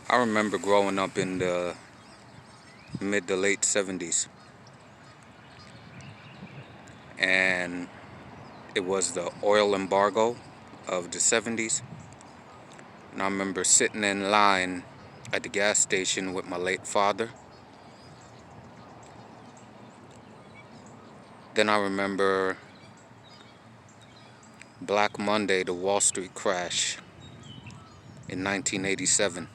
I remember growing up in the mid to late 70s, and it was the oil embargo of the 70s. And I remember sitting in line at the gas station with my late father. Then I remember Black Monday, the Wall Street crash in 1987.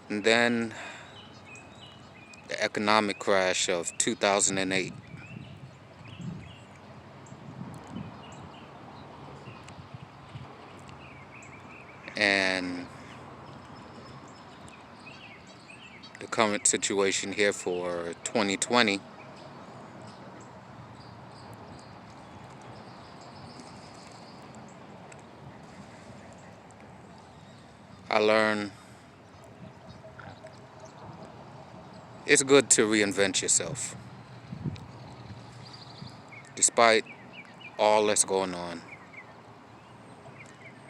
And then the economic crash of 2008. And the current situation here for 2020. I learned it's good to reinvent yourself. Despite all that's going on,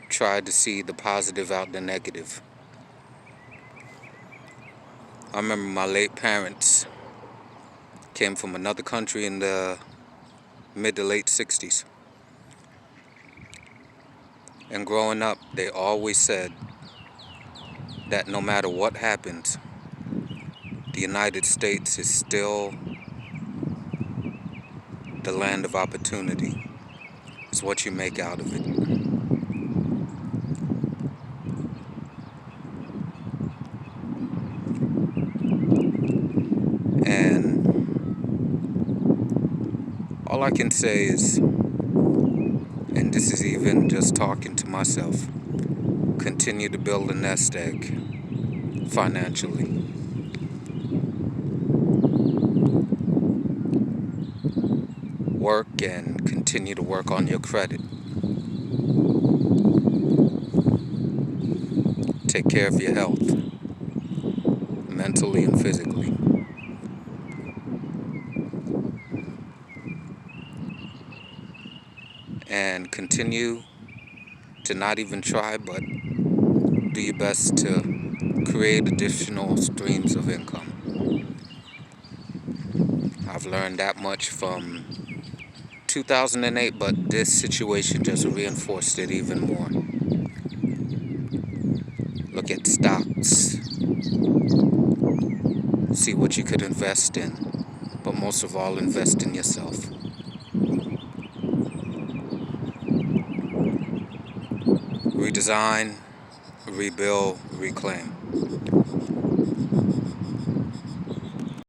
try to see the positive out the negative. I remember my late parents came from another country in the mid to late 60s. And growing up, they always said that no matter what happens, the United States is still the land of opportunity. It's what you make out of it. And all I can say is, and this is even just talking to myself, continue to build a nest egg financially. Work and continue to work on your credit. Take care of your health, mentally and physically. And continue to not even try, but do your best to create additional streams of income. I've learned that much from 2008, but this situation just reinforced it even more. Look at stocks, see what you could invest in, but most of all, invest in yourself. Redesign, rebuild, reclaim.